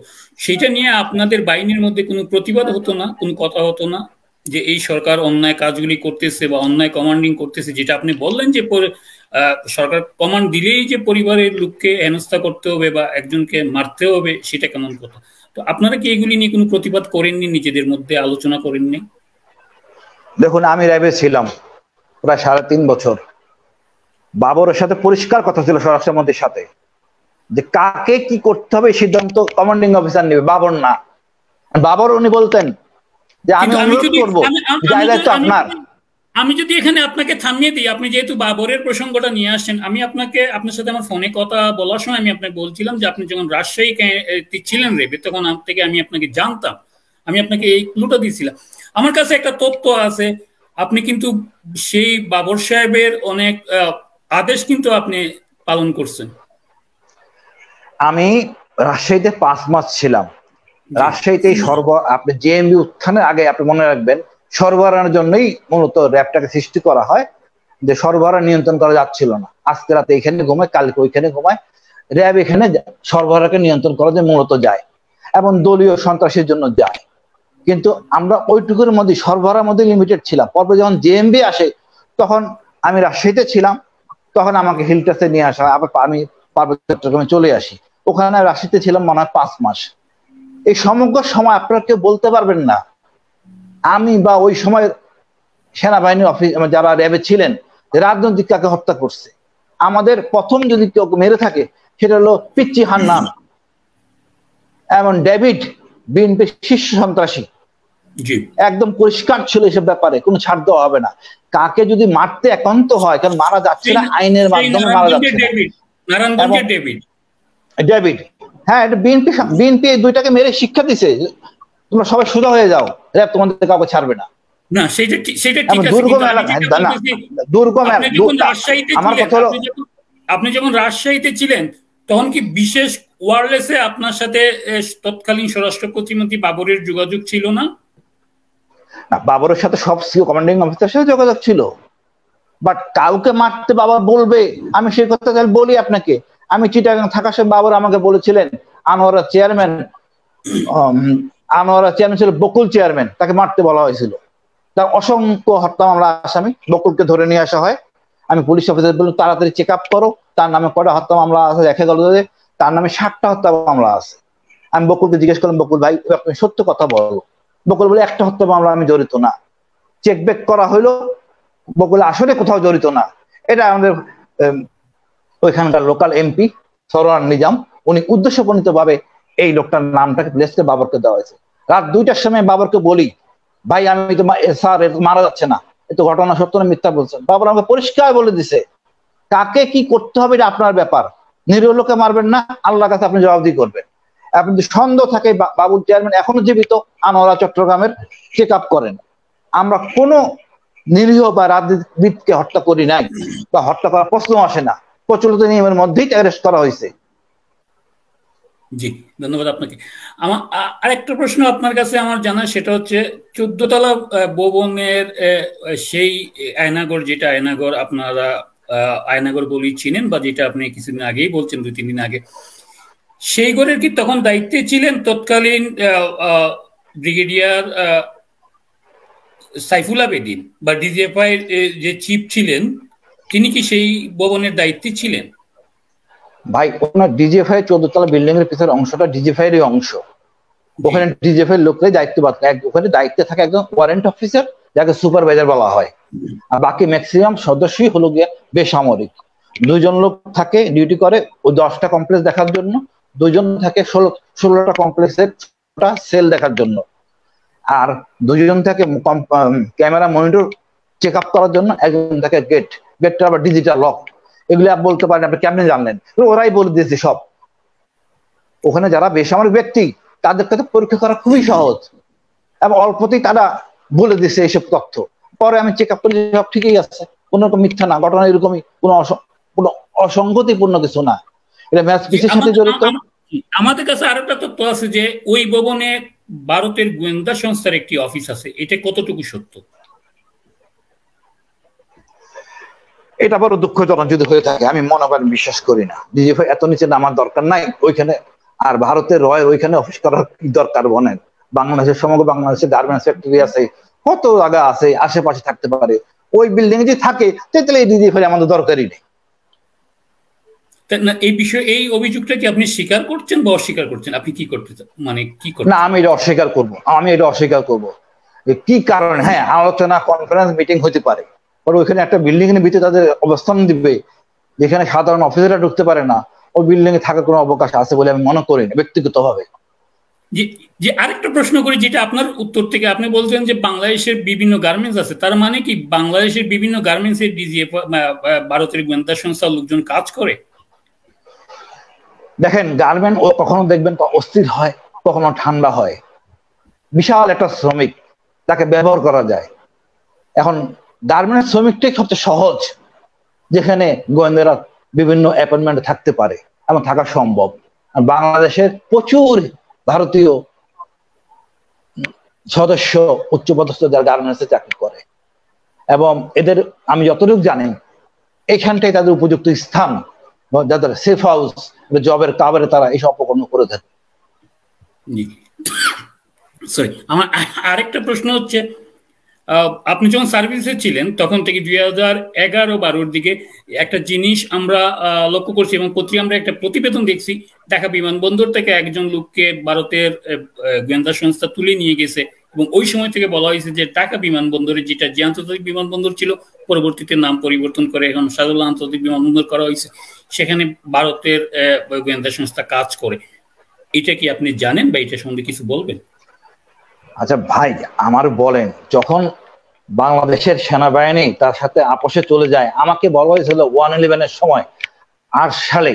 সেটা নিয়ে আপনাদের বাহিনীর মধ্যে কোনো প্রতিবাদ হতো না, কোনো কথা হতো না যে এই সরকার অন্যায় কাজগুলি করতেছে বা অন্যায় কমান্ডিং করতেছে? যেটা আপনি বললেন যে সরকার কমান্ড দিলেই যে পরিবারের লোককে হেনস্থা করতে হবে বা একজনকে মারতে হবে, সেটা কেমন কথা? তো আপনারা কি এগুলি নিয়ে কোনো প্রতিবাদ করেননি, নিজেদের মধ্যে আলোচনা করেননি? দেখুন, আমি র্যাবে ছিলাম প্রায় 3.5 বছর। বাবরের সাথে পরিষ্কার কথা ছিল স্বরাষ্ট্রমন্ত্রীর সাথে, যে কাকে কি করতে হবে সিদ্ধান্ত কমান্ডিং অফিসার নেবে, বাবর না। বাবর উনি বলতেন যে আমি অনুরোধ করবো, জায়গা তো আপনার। আমি যদি এখানে আপনাকে থামিয়ে দিই, আপনি যেহেতু বাবরের প্রসঙ্গটা নিয়ে আসছেন, আমি আপনার সাথে আমার ফোনে কথা বলার সময় আমি আপনাকে বলছিলাম যে আপনি যখন রাজশাহী ছিলেন রেবে, তখন থেকে আমি আপনাকে জানতাম, আমি আপনাকে এই ক্লুটা দিয়েছিলাম। আমার কাছে একটা তথ্য আছে, আপনি কিন্তু সেই বাবর সাহেবের অনেক আদেশ কিন্তু আপনি পালন করছেন। আমি রাজশাহীতে 5 মাস ছিলাম। রাজশাহীতে আপনি জেএমবি উত্থানের আগে আপনি মনে রাখবেন সরবরাহের জন্যই মূলত র্যাবটাকে সৃষ্টি করা হয়, যে সরবরাহ নিয়ন্ত্রণ করা যাচ্ছিল না। আজকে রাতে এখানে ঘুমায়, কালকে ওইখানে ঘুমায়, র্যাব এখানে সরবরাহকে নিয়ন্ত্রণ করার জন্য মূলত যায় এবং দলীয় সন্ত্রাসের জন্য যায়। কিন্তু আমরা ওইটুকুর মধ্যে সরবরাহের মধ্যে লিমিটেড ছিলাম। পরে যখন জেএমবি আসে তখন আমি রাজশাহীতে ছিলাম, তখন আমাকে হিলটাসে নিয়ে আসা হয়, আবার আমি পার্বত্য চট্টগ্রামে চলে আসি। ওখানে রাজশাহীতে ছিলাম মনে হয় 5 মাস। এই সমগ্র সময় আপনারা কেউ বলতে পারবেন না আমি বা ওই সময় সেনাবাহিনী অফিস যারা র্যাবে ছিলেন রাজনৈতিক কাকে হত্যা করছে। আমাদের প্রথম যদি কেউ মেরে থাকে সেটা হলো পিচ্চি হান্নান এবং ডেভিড, বিএনপি শীর্ষ সন্ত্রাসী, একদম পরিষ্কার ছিল এসব ব্যাপারে, কোনো ছাড় দেওয়া হবে না। কাকে যদি মারতে একান্ত হয়, কারণ মারা যাচ্ছে না, আইনের মাধ্যমে মারা যাচ্ছে ডেভিড, হ্যাঁ বিএনপি এই দুইটাকে মেরে শিক্ষা দিছে, তোমরা সবাই সোজা হয়ে যাও, র্যাব তোমাদের কাউকে ছাড়বে না। না সেটা ঠিক আছে, দুর্গম এলাকা, দুর্গম আমার কথা হলো আপনি যখন রাজশাহীতে ছিলেন তখন কি বিশেষ ওয়্যারলেসে আপনার সাথে তৎকালীন স্বরাষ্ট্র প্রতিমন্ত্রী বাবরের যোগাযোগ ছিল না? না, বাবরের সাথে সব কমান্ডিং অফিসারের সাথে যোগাযোগ ছিল, বাট কাউকে মারতে বাবা বলবে, আমি সেই কথা বলি আপনাকে। আমি চিটাগাং থাকার সময় বাবর আমাকে বলেছিলেন আনোয়ারা চেয়ারম্যান ছিল বকুল চেয়ারম্যান, তাকে মারতে বলা হয়েছিল। তার অসংখ্য হত্যা মামলা আসামি, বকুলকে ধরে নিয়ে আসা হয়। আমি পুলিশ অফিসার বললাম তাড়াতাড়ি চেক আপ করো, তার নামে কটা হত্যা মামলা আছে। দেখা গেল যে তার নামে 60টা হত্যা মামলা আছে। আমি বকুলকে জিজ্ঞেস করলাম, বকুল ভাই আপনি সত্য কথা বলো। বকুল বলে একটা হত্যা মামলা আমি জড়িত না। চেক ব্যাক করা হইলো, বকুল আসলে কোথাও জড়িত না। এটা আমাদের ওইখানকার লোকাল এমপি সরোয়ার নিজাম, উনি উদ্দেশ্যপ্রণীত ভাবে এই লোকটার নামটাকে প্লেসকে বাবরকে দেওয়া হয়েছে। রাত 2টার সময় বাবরকে বলি, ভাই আমি তো স্যার মারা যাচ্ছে না, এ তো ঘটনা সত্য না মিথ্যা বলছেন। বাবর আমাকে পরিষ্কার বলে দিছে কাকে কি করতে হবে এটা আপনার ব্যাপার, নিরীহ লোককে মারবেন না, আল্লাহর কাছে আপনি জবাবদিহি করবেন। আপনি যদি সন্দেহ থাকে বাবুর চেয়ারম্যান এখনো জীবিত, আনোয়ারা চট্টগ্রামের চেক আপ করেন। আমরা কোনো নিরীহ বা রাজনীতিবিদকে হত্যা করি নাই, বা হত্যা করার প্রশ্ন আসে না, প্রচলিত নিয়মের মধ্যেই অ্যারেস্ট করা হয়েছে। জি ধন্যবাদ আপনাকে। আমার আরেকটা প্রশ্ন আপনার কাছে আমার জানা, সেটা হচ্ছে 14 তলা ভবনের সেই আয়নাগর, যেটা আয়নাগর আপনারা আয়নাগর বলেই চিনেন, বা যেটা আপনি কিছুদিন আগেই বলছেন, 2-3 দিন আগে, সেই ঘরের কি তখন দায়িত্বে ছিলেন তৎকালীন ব্রিগেডিয়ার সাইফুল আবেদিন, বা ডিজিএফআই যে চিফ ছিলেন তিনি কি সেই ভবনের দায়িত্বে ছিলেন? ভাই ওনার ডিজিএফআই 14 তলা বিল্ডিং এর পিছনের অংশটা ডিজিএফআই এর অংশ। ওখানে ডিজিএফআই এর লোকরাই দায়িত্ববাদ, ওখানে দায়িত্বে থাকে একজন ওয়ারেন্ট অফিসার যাকে সুপারভাইজার বলা হয়, আর বাকি ম্যাক্সিমাম সদস্যই হলো গিয়ে বেসামরিক। 2 জন লোক থাকে ডিউটি করে ওই 10টা কমপ্লেক্স দেখার জন্য, 2 জন থাকে 16টা কমপ্লেক্সের সেল দেখার জন্য, আর 2 জন থাকে ক্যামেরা মনিটর চেক আপ করার জন্য, একজন থাকে গেটটা আবার ডিজিটাল লক। এগুলি আপনি বলতে পারেন আপনি কেমনে জানলেন, ওরাই বলে দিয়েছে সব। ওখানে যারা বেসামরিক ব্যক্তি তাদের কাছে পরীক্ষা করা খুবই সহজ, এবং অল্পতেই তারা বলে দিয়েছে এইসব তথ্য। পরে আমি চেক আপ করি সব ঠিকই আছে, কোনো রকম মিথ্যা না, ঘটনা এরকমই, কোনো অসঙ্গতিপূর্ণ কিছু না, এটা ম্যাচ পিসের সাথে জড়িত। আমাদের কাছে আরো একটা তথ্য আছে যে ওই ভবনে ভারতের গোয়েন্দা সংস্থার একটি অফিস আছে, এটা কতটুকু সত্য? এটা বড় দুঃখজনক যদি হয়ে থাকে, আমি মনে করেন বিশ্বাস করি না। ডিজিএফআই এত নিচে নামার দরকার নাই ওইখানে, আর ভারতের রয়ের ওইখানে অফিস করার কি দরকার বলেন? বাংলাদেশের সমগ্র বাংলাদেশে গার্মেন্টস ফ্যাক্টরি আছে, কত জায়গা আছে, আশেপাশে থাকতে পারে। ওই বিল্ডিং এ যদি থাকে তাহলে এই ডিজিএফআই আমাদের দরকারই নেই। এই বিষয়ে এই অভিযোগটা কি আপনি স্বীকার করছেন বা অস্বীকার করছেন? আপনি কি করতে চান, মানে কি করতে? না, আমি এটা অস্বীকার করব। কি কারণ? হ্যাঁ, আলোচনা কনফারেন্স মিটিং হতে পারে, আর ওইখানে একটা বিল্ডিং এর ভিতরে তাদের অবস্থান দিবে যেখানে সাধারণ অফিসাররা ঢুকতে পারে না, ওই বিল্ডিং এ থাকার কোনো অবকাশ আছে বলে আমি মনে করি না ব্যক্তিগতভাবে। যে আরেকটা প্রশ্ন করি, যেটা আপনার উত্তর থেকে আপনি বলছেন যে বাংলাদেশের বিভিন্ন গার্মেন্টস আছে, তার মানে কি বাংলাদেশের বিভিন্ন গার্মেন্টস এর ডিজিএফআই ভারতের গোয়েন্দা সংস্থার লোকজন কাজ করে? দেখেন, গার্মেন্ট ও কখনো দেখবেন অস্থির হয়, কখনো ঠান্ডা হয়। বিশাল একটা শ্রমিক, তাকে ব্যবহার করা যায়। এখন গার্মেন্টস শ্রমিকটাই সবচেয়ে সহজ, যেখানে গোয়েন্দারা বিভিন্ন অ্যাপয়েন্টমেন্টে থাকতে পারে এবং থাকা সম্ভব। আর বাংলাদেশের প্রচুর ভারতীয় সদস্য উচ্চপদস্থ যারা গার্মেন্টসে চাকরি করে, এবং এদের আমি যতটুকু জানি এখানটাই তাদের উপযুক্ত স্থান, যাদের সেফ হাউস, জবের কাভারে তারা এই অপকর্ম করে থাকে। সরি, আমার আরেকটা প্রশ্ন হচ্ছে, আপনি যখন সার্ভিসে ছিলেন তখন থেকে 2011-12 দিকে একটা জিনিস আমরা লক্ষ্য করছি এবং পত্রিকা আমরা একটা প্রতিবেদন দেখছি, ঢাকা বিমানবন্দর থেকে একজন লোককে ভারতের গোয়েন্দা সংস্থা তুলে নিয়ে গেছে এবং ওই সময় থেকে বলা হয়েছে যে ঢাকা বিমানবন্দরে, যেটা যে আন্তর্জাতিক বিমানবন্দর ছিল পরবর্তীতে নাম পরিবর্তন করে এখন শাহজালাল আন্তর্জাতিক বিমানবন্দর করা হয়েছে, সেখানে ভারতের গোয়েন্দা সংস্থা কাজ করে। এটা কি আপনি জানেন বা এটা সম্বন্ধে কিছু বলবেন? আচ্ছা ভাই, আমার বলেন, যখন বাংলাদেশের সেনাবাহিনী তার সাথে আপোষে চলে যায়, আমাকে বলা হয়েছিল 111-এর সময় 8 সালে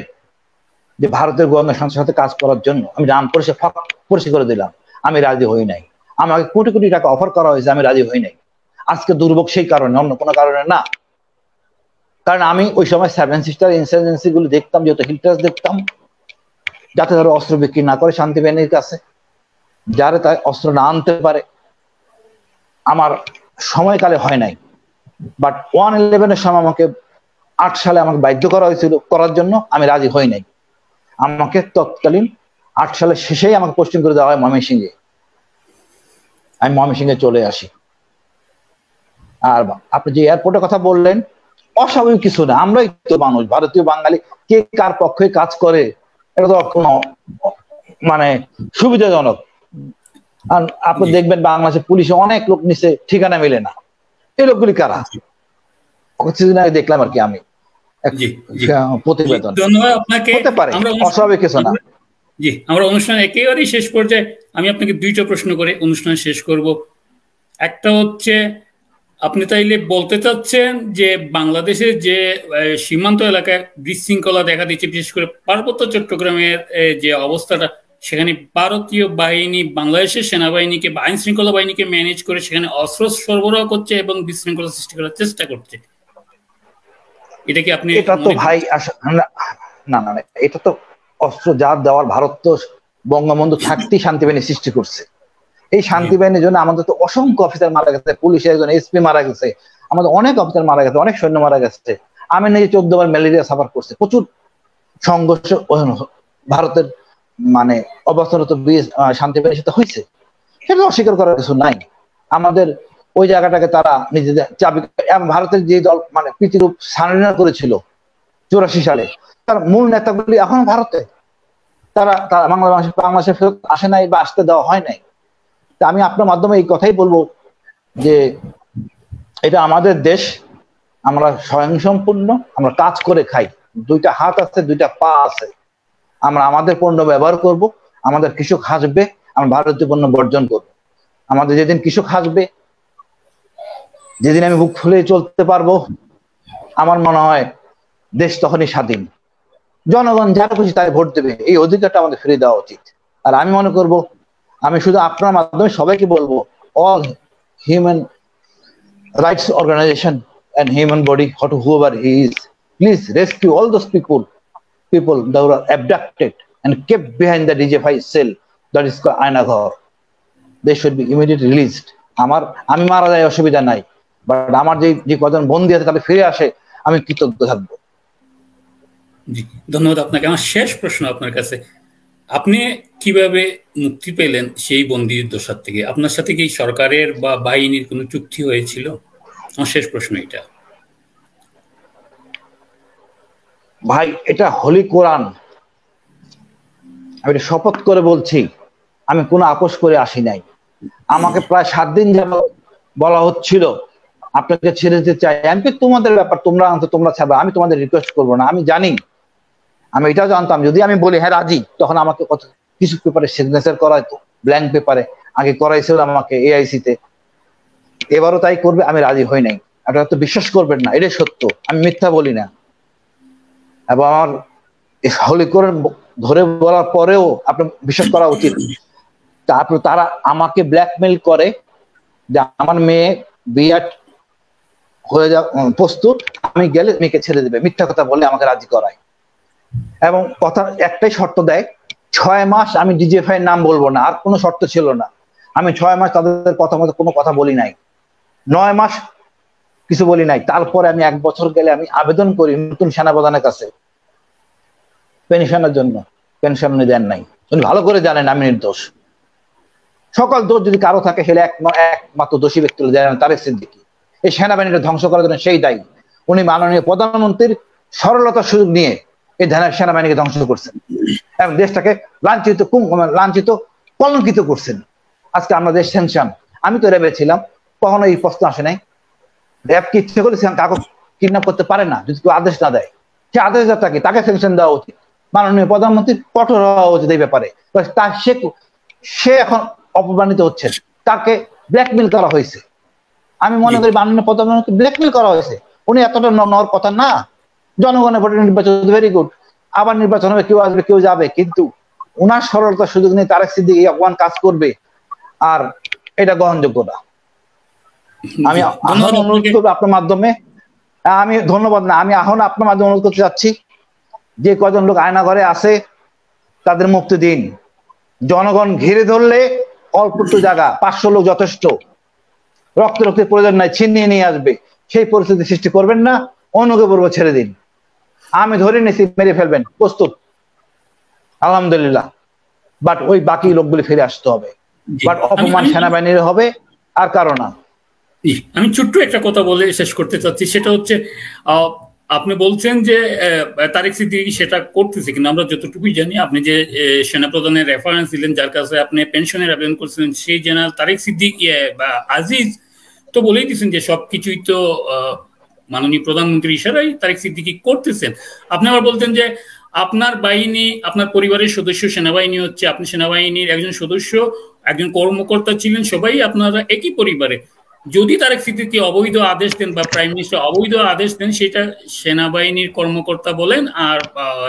যে ভারতের গোয়েন্দা সংস্থার সাথে কাজ করার জন্য আমি নাম পরিষ্কার করে দিলাম, আমি রাজি হই নাই। আমাকে কোটি কোটি টাকা অফার করা হয়েছে, আমি রাজি হই নাই। আজকে দুর্ভোগ সেই কারণে, অন্য কোনো কারণে না। কারণ আমি ওই সময় 7 সিস্টার ইনসার্জেন্সি গুলো দেখতাম, যেহেতু হিলটাস দেখতাম, যাতে তারা অস্ত্র বিক্রি না করে শান্তি বাহিনীর কাছে, যারা তাই অস্ত্র না আনতে পারে। আমার সময়কালে হয় নাই, বাট 111-এর সময় আমাকে 8 সালে আমাকে বাধ্য করা হয়েছিল করার জন্য, আমি রাজি হই নাই। আমাকে তৎকালীন 8 সালের শেষেই আমাকে পোস্টিং করে দেওয়া হয় ময়মনসিংহে। আমি ময়মনসিংহে চলে আসি। আর আপনি যে এয়ারপোর্টের কথা বললেন, অস্বাভাবিক কিছু না, আমরাই তো মানুষ, ভারতীয় বাঙালি, কে কার পক্ষে কাজ করে এটা তো কোনো মানে সুবিধাজনক। আর আপনি দেখবেন বাংলাদেশের পুলিশে অনেক লোক নিচে, ঠিকানা মেলে না। এই লোকগুলি কারা? কিছুদিন আগে দেখলাম আর কি আমি প্রতিবেদন। ধন্যবাদ আপনাকে। হতে পারে অস্বাভাবিক কিছু না। জি, আমরা অনুষ্ঠান একেবারেই শেষ পর্যায়ে। আমি আপনাকে 2টা প্রশ্ন করে অনুষ্ঠান শেষ করব। একটা হচ্ছে, আপনি তাইলে বলতে চাচ্ছেন যে বাংলাদেশের যে সীমান্ত এলাকায় বিশৃঙ্খলা দেখা দিচ্ছে, বিশেষ করে পার্বত্য চট্টগ্রামের যে অবস্থাটা, সেখানে ভারতীয় বাহিনী বাংলাদেশের সেনাবাহিনীকে বা আইন শৃঙ্খলা বাহিনীকে ম্যানেজ করে সেখানে অস্ত্র সরবরাহ করছে এবং বিশৃঙ্খলা সৃষ্টি করার চেষ্টা করছে। এটা কি আপনি? এটা তো ভাই না না, এটা তো অস্ত্র যা দেওয়ার, ভারত তো বঙ্গবন্ধু থাকতেই শান্তিবাহিনী সৃষ্টি করছে। এই শান্তিবাহিনীর জন্য আমাদের তো অসংখ্য অফিসার মারা গেছে, পুলিশের একজন এসপি মারা গেছে, আমাদের অনেক অফিসার মারা গেছে, অনেক সৈন্য মারা গেছে। আমি নিজে 14 বার ম্যালেরিয়া সাফার করছে, প্রচুর সংঘর্ষ ভারতের মানে অবস্থারত শান্তিবাহিনীর সাথে হয়েছে, সেটা অস্বীকার করার কিছু নাই। আমাদের ওই জায়গাটাকে তারা নিজেদের চাবি, ভারতের যে দল মানে প্রীতিরূপ সারেন্ডার করেছিল 84 সালে, তার মূল নেতাগুলি এখন ভারতে, তারা বাংলাদেশে ফেরত আসে নাই বা আসতে দেওয়া হয় নাই। আমি আপনার মাধ্যমে এই কথাই বলবো যে এটা আমাদের দেশ, আমরা স্বয়ংসম্পূর্ণ, আমরা কাজ করে খাই, 2টা হাত আছে, 2টা পা আছে। আমরা আমাদের পণ্য ব্যবহার করব, আমাদের কৃষক হাসবে, আমরা ভারতীয় পণ্য বর্জন করব। আমাদের যেদিন কৃষক হাসবে, যেদিন আমি বুক ফুলে চলতে পারবো, আমার মনে হয় দেশ তখনই স্বাধীন। জনগণ যারা খুশি তাই ভোট দেবে, এই অধিকারটা আমাদের ফিরে দেওয়া উচিত। আর আমি মনে করব, আমি শুধু আপনার মাধ্যমে সবাইকে বলবো, all human rights organization and human body, whoever he is, please rescue all those people that were abducted and kept behind the DG5 cell that is called Ainaghar. They should be immediately released. আমি মারা যায় অসুবিধা নাই, বাট আমার যে কজন বন্দী আছে তাদের ফিরে আসে, আমি কৃতজ্ঞ থাকবো। জি, ধন্যবাদ আপনাকে। আমার শেষ প্রশ্ন আপনার কাছে, আপনি কিভাবে মুক্তি পেলেন সেই বন্দীর দশা থেকে? আপনার সাথে কি সরকারের বা বাহিনীর কোনো চুক্তি হয়েছিল? আমার শেষ প্রশ্ন এটা। ভাই, এটা হোলি কোরআন, আমি শপথ করে বলছি, আমি কোনো আপোষ করে আসি নাই। আমাকে প্রায় 7 দিন যাবত বলা হচ্ছিল আপনাকে ছেড়ে দিতে চাই। আমি তোমাদের ব্যাপার, তোমরা ছাড়বে, আমি তোমাদের রিকোয়েস্ট করবো না। আমি জানি, আমি এটাও জানতাম যদি আমি বলি হ্যাঁ রাজি, তখন আমাকে কত কিছু পেপারে সিগনেচার করাইতো, ব্ল্যাঙ্ক পেপারে আগে করাইছিল আমাকে AIC তে, এবারও তাই করবে। আমি রাজি হই নাই। আপনারা তো বিশ্বাস করবেন না, এটাই সত্য, আমি মিথ্যা বলি না। এবং আমার হোলি কোরআন ধরে বলার পরেও আপনার বিশ্বাস করা উচিত। তারপর তারা আমাকে ব্ল্যাকমেল করে যে আমার মেয়ে বিয়ে হয়ে যা প্রস্তুত, আমি গেলে মেয়েকে ছেড়ে দেবে, মিথ্যা কথা বলে আমাকে রাজি করায়। এবং কথা একটাই শর্ত দেয়, 6 মাস আমি DG5 নাম বলবো না, আর কোনো শর্ত ছিল না। আমি 6 মাস তাদের কথা মতো কোনো কথা বলি নাই, 9 মাস কিছু বলি নাই। তারপরে আমি 1 বছর গেলে আমি আবেদন করি নতুন সেনাপ্রধানের কাছে পেনশনের জন্য, পেনশন উনি দেন নাই। উনি ভালো করে জানেন আমি নির্দোষ। সকল দোষ যদি কারো থাকে সেটা একমাত্র দোষী ব্যক্তি হলো জেনারেল তারেক সিদ্দিকী। এই সেনাবাহিনীটা ধ্বংস করার জন্য সেই দায়ী। উনি মাননীয় প্রধানমন্ত্রীর সরলতার সুযোগ নিয়ে এই সেনাবাহিনীকে ধ্বংস করছেন এবং দেশটাকে লাঞ্ছিত কলঙ্কিত করছেন। আজকে আমরা দেশ সেনশন, আমি তো র্যাবে ছিলাম, কখনো এই প্রশ্ন আসে নাই। র্যাব কি ইচ্ছে করে কাউকে কিডন্যাপ করতে পারে না যদি কেউ আদেশ না দেয়। সে আদেশদাতাকে তাকে সেনশন দেওয়া উচিত, মাননীয় প্রধানমন্ত্রী কঠোর হওয়া উচিত এই ব্যাপারে। সে এখন অপমানিত হচ্ছেন, তাকে ব্ল্যাকমেল করা হয়েছে। আমি মনে করি মাননীয় প্রধানমন্ত্রী ব্ল্যাকমেল করা হয়েছে। উনি এতটা নেওয়ার কথা না। জনগণের ভোটে নির্বাচন ভেরি গুড, আবার নির্বাচন হবে, কেউ আসবে কেউ যাবে, কিন্তু উনার সরলতার সুযোগ নিয়ে তারেক সিদ্দিকী অপমান কাজ করবে, আর এটা গ্রহণযোগ্য না। আমি এখন অনুরোধ করবো আপনার মাধ্যমে, আমি ধন্যবাদ না, আমি এখন আপনার মাধ্যমে অনুরোধ করতে চাচ্ছি, যে কজন লোক আয়না ঘরে আছে তাদের মুক্তি দিন। জনগণ ঘিরে ধরলে অল্প একটু জায়গা, 500 লোক যথেষ্ট, রক্তের প্রয়োজন নাই, ছিনিয়ে নিয়ে আসবে, সেই পরিস্থিতি সৃষ্টি করবেন না। অন্যকে বলবো ছেড়ে দিন, আমি ধরে নিয়েছি মেরে ফেলবেন, প্রস্তুত আলহামদুলিল্লাহ, বাট ওই বাকি লোকগুলি ফিরে আসতে হবে। বাট অপমান সেনাবাহিনীর হবে, আর কারো না। আমি ছোট্ট একটা কথা বলে শেষ করতে চাচ্ছি, সেটা হচ্ছে আপনি বলছেন যে তারেক সিদ্দিকী সেটা করতেছে, কিন্তু আমরা যতটুকুই জানি আপনি যে সেনাপ্রধানের রেফারেন্স দিলেন, যার কাছে আপনি পেনশনের আবেদন করছিলেন, সেই জেনারেল তারেক সিদ্দিকী বা আজিজ তো বলেই দিচ্ছেন যে সবকিছুই তো মাননীয় প্রধানমন্ত্রীর ইশারায় তারেক সিদ্দিকী করতেছেন। আপনি আবার বলতেন যে আপনার বাহিনী, আপনার পরিবারের সদস্য সেনাবাহিনী হচ্ছে, আপনি সেনাবাহিনীর একজন সদস্য, একজন কর্মকর্তা ছিলেন, সবাই আপনারা একই পরিবারে। যদি তারেক সিদ্দিকী অবৈধ আদেশ দেন বা প্রাইম মিনিস্টার অবৈধ আদেশ দেন, সেটা সেনাবাহিনীর কর্মকর্তা বলেন আর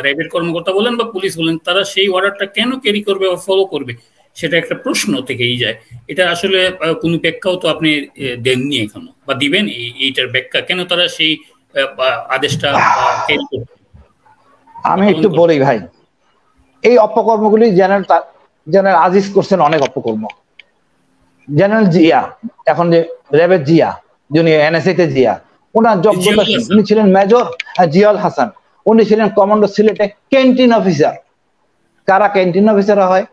র্যাবের কর্মকর্তা বলেন বা পুলিশ বলেন, তারা সেই অর্ডারটা কেন ক্যারি করবে বা ফলো করবে, সেটা একটা প্রশ্ন থেকেই যায়। এটা আসলে কোনো ব্যাখ্যাও তো আপনি দেননি এখনো, বা দিবেন এইটার ব্যাখ্যা, কেন তারা সেই আদেশটা ক্যারি করবে? আমি একটু বলি ভাই, এই অপকর্মগুলি জেনারেল আজিজ করছেন, অনেক অপকর্ম। জেনারেল জিয়া, এখন যে র্যাবের জিয়া, যিনি এনএসএ তে জিয়া, ওনার যোগ্যতা, উনি ছিলেন মেজর জিয়াউল হাসান, উনি ছিলেন কমান্ডো সিলেটে ক্যান্টিন অফিসার। কারা ক্যান্টিন অফিসার হয়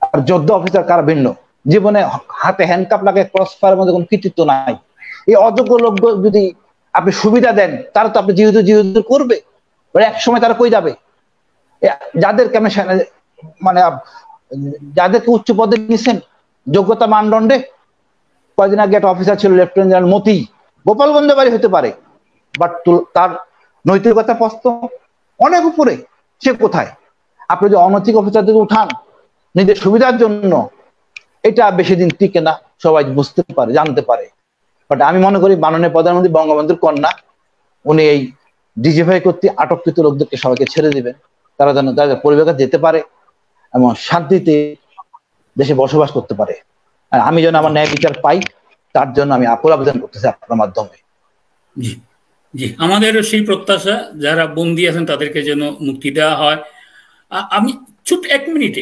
আর যোদ্ধ অফিসার কারা ভিন্ন। জীবনে হাতে হ্যান্ডকাপ লাগে, ক্রস ফায়ারের মধ্যে কোনো কৃতিত্ব নাই। এই অযোগ্য লোক যদি আপনি সুবিধা দেন, তারা তো আপনি যেহেতু করবে, এক সময় তারা কই যাবে? যাদেরকে আমি মানে যাদেরকে উচ্চ পদে নিয়েছেন যোগ্যতা মানদণ্ডে, কয়েকদিন আগে একটা অফিসার ছিল লেফটেন্যান্ট জেনারেল মতি, গোপালগঞ্জে বাড়ি হতে পারে, বাট তার নৈতিকতা প্রশ্ন অনেক উপরে। সে কোথায়? আপনি যে অনৈতিক অফিসারদের উঠান নিজের সুবিধার জন্য, এটা বেশি দিন টিকে না, সবাই বুঝতে পারে, জানতে পারে। বাট আমি মনে করি মাননীয় প্রধানমন্ত্রী বঙ্গবন্ধুর কন্যা, উনি এই ডিজিফাই করতে আটককৃত লোকদেরকে সবাইকে ছেড়ে দিবেন, তারা যেন তাদের পরিবারে যেতে পারে এবং শান্তিতে দেশে বসবাস করতে পারে। আর আমি যেন আমার ন্যায় বিচার পাই, তার জন্য আমি আকুল আবেদন করতেছি আপনার মাধ্যমে। জি জি, আমাদের সেই প্রত্যাশা, যারা বন্দী আছেন তাদেরকে যেন মুক্তি দেওয়া হয়। আমি ছোট্ট 1 মিনিটে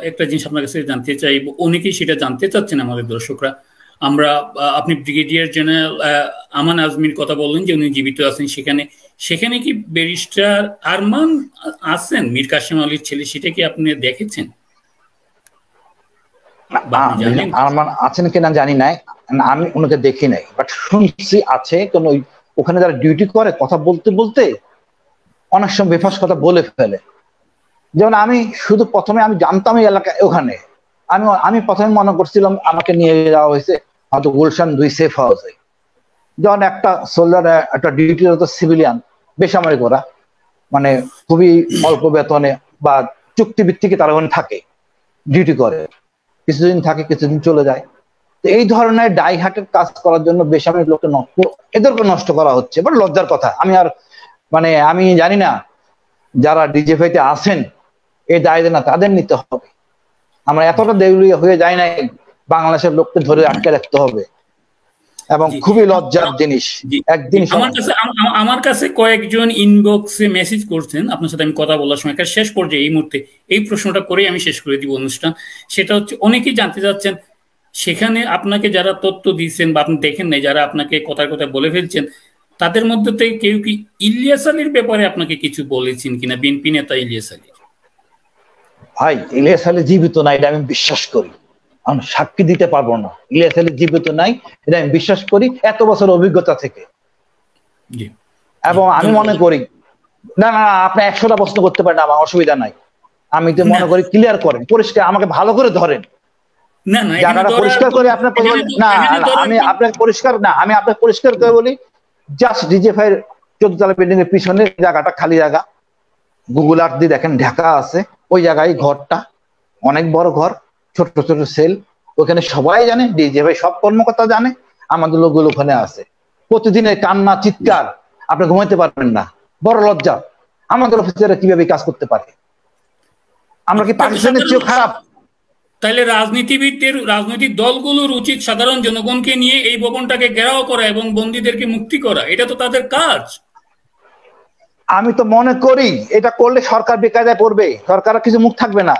একটা জিনিস আপনার কাছে জানতে চাইব, অনেকেই সেটা জানতে চাচ্ছেন আমাদের দর্শকরা। আপনি ব্রিগেডিয়ার জেনারেল আমান আজমির কথা বললেন যে উনি জীবিত আছেন, সেখানে কি ব্যারিস্টার আরমান আছেন, মীর কাসেম আলীর ছেলে, সেটা কি আপনি দেখেছেন? আরমান আছেন কিনা জানি নাই, আমি ওনাকে দেখি নাই, বাট শুনছি আছে। কোন ওখানে যারা ডিউটি করে কথা বলতে বলতে অনেক সময় বেফাস কথা বলে ফেলে। যেমন আমি শুধু প্রথমে আমি জানতাম এই এলাকায়, ওখানে আমি প্রথমে মনে করছিলাম আমাকে নিয়ে যাওয়া হয়েছে হয়তো গুলশান 2 সেফ হাউসে। যখন একটা সোলজার, একটা ডিউটিরত সিভিলিয়ান, বেসামরিক ওরা, মানে খুবই অল্প বেতনে বা চুক্তিভিত্তিকে তারা ওখানে থাকে, ডিউটি করে, কিছুদিন থাকে কিছুদিন চলে যায়। তো এই ধরনের ডাইহার্টের কাজ করার জন্য বেসামরিক লোককে এদেরকে নষ্ট করা হচ্ছে, বাট লজ্জার কথা। আমি জানি না যারা ডিজিএফআইতে আছেন এই দায় না তাদের নিতে হবে। আমরা এতটা দেউলিয়া হয়ে যাই নাই, বাংলাদেশের লোককে ধরে আটকে রাখতে হবে, এবং খুবই লজ্জার জিনিস। একদিন আমার কাছে কয়েকজন ইনবক্সে মেসেজ করছেন, আপনার সাথে আমি কথা বলার সময় শেষ পর্যায়ে এই মুহূর্তে এই প্রশ্নটা করে আমি শেষ করে দিব অনুষ্ঠান। সেটা হচ্ছে, অনেকেই জানতে চাচ্ছেন সেখানে আপনাকে যারা তথ্য দিচ্ছেন বা আপনি দেখেন নাই, যারা আপনাকে কথার কথা বলে ফেলছেন, তাদের মধ্যে থেকে কেউ কি ইলিয়াস আলীর ব্যাপারে আপনাকে কিছু বলেছেন কিনা, বিএনপি নেতা ইলিয়াস আলী? ভাই, ইলিয়াস আলী জীবিত নাই এটা আমি বিশ্বাস করি, আমি সাক্ষী দিতে পারবো না। ইলিয়াস আলী জীবিত নাই এটা আমি বিশ্বাস করি এত বছর অভিজ্ঞতা থেকে। এবং আমি মনে করি না না আপনি 100টা প্রশ্ন করতে পারেন, আমার অসুবিধা নাই। আমি তো মনে করি ক্লিয়ার করেন, পরিষ্কার আমাকে ভালো করে ধরেন, জায়গাটা পরিষ্কার করে আপনার না আমি আপনাকে পরিষ্কার না আমি আপনাকে পরিষ্কার করে বলি, জাস্ট ডিজিএফআই 14 তলা বিল্ডিং এর পিছনে জায়গাটা খালি জায়গা, গুগল আর্থ দিয়ে দেখেন ঢাকা আছে, ওই জায়গায় ঘরটা অনেক বড় ঘর, ছোট ছোট সেল, ওখানে সবাই জানে, ডিজিএফআই সব কর্মকর্তা জানে, আমাদের লোকগুলো ওখানে আছে। প্রতিদিনের কান্না চিৎকার, আপনি ঘুমাইতে পারবেন না, বড় লজ্জা। আমাদের অফিসাররা কিভাবে কাজ করতে পারে? আমরা কি পাকিস্তানের চেয়েও খারাপ? তাহলে রাজনৈতিক দলগুলোর উচিত সাধারণ জনগণকে নিয়ে এই ভবনটাকে ঘেরাও করা এবং বন্দীদেরকে মুক্তি করা, এটা তো তাদের কাজ। আমি তো মনে করি এটা করলে সরকার বেকায়দায় পড়বে, সরকার কিছু মুখ থাকবে না,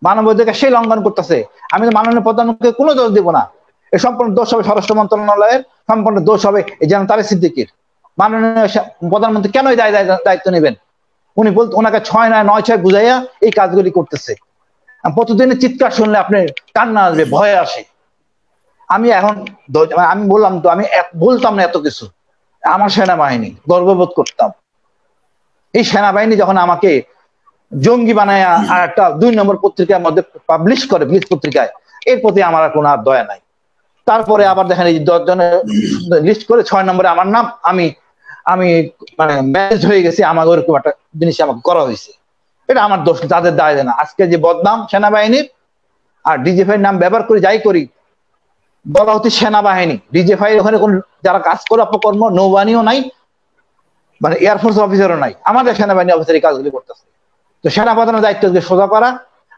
মানবাধিকার সেই লঙ্ঘন করতেছে। আমি তো মাননীয় প্রধানমন্ত্রীকে কোনো দোষ দিব না, এ সম্পূর্ণ দোষ হবে স্বরাষ্ট্র মন্ত্রণালয়ের, সম্পূর্ণ দোষ হবে এই যেন তারেক সিদ্দিকীর। মাননীয় প্রধানমন্ত্রী কেন দায়িত্ব নেবেন? উনি বলতে ওনাকে 6 নয় 9 6 বুঝাইয়া এই কাজগুলি করতেছে। প্রতিদিনের চিৎকার শুনলে আপনার কান্না আসবে, ভয় আসে। আমি এখন আমি বললাম তো, আমি বলতাম না এত কিছু, আমার সেনাবাহিনী গর্ববোধ করতাম। এই সেনাবাহিনী যখন আমাকে জঙ্গি বানায় আর একটা 2 নম্বর পত্রিকার মধ্যে পাবলিশ করে, ব্লিজ পত্রিকায়, এর প্রতি আমার আর কোনো আর দয়া নাই। তারপরে আবার দেখেন এই 10 জনের লিস্ট করে 6 নম্বরে আমার নাম, আমি আমি মানে ম্যানেজ হয়ে গেছি, আমার ওরকম একটা জিনিস আমাকে করা হয়েছে। এটা আমার দোষ, তাদের দায় দেয় না। আজকে যে বদনাম সেনাবাহিনীর, আর ডিজিএফআই নাম ব্যবহার করি যাই করি, বলা হচ্ছে সেনাবাহিনী, ডিজিএফআই ওখানে কোন যারা কাজ করে অপকর্ম, নৌবাহিনীও নাই, মানে এয়ারফোর্স অফিসারও নাই, আমাদের সেনাবাহিনী অফিসার এই কাজগুলি করতেছে। তো সেনাপ্রধানের দায়িত্ব সোজা করা,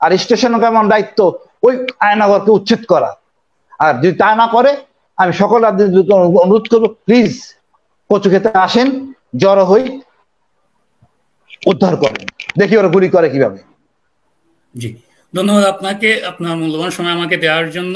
আর স্টেশন কেমন দায়িত্ব ওই আয়নাগরকে উচ্ছেদ করা। আর যদি তা না করে, আমি সকল রাজ্যের অনুরোধ করবো, প্লিজ কচু খেতে আসেন, জড়ো হই, উদ্ধার করেন, দেখি ওরা গুলি করে কিভাবে। জি, ধন্যবাদ আপনাকে আপনার মূল্যবান সময় আমাকে দেওয়ার জন্য।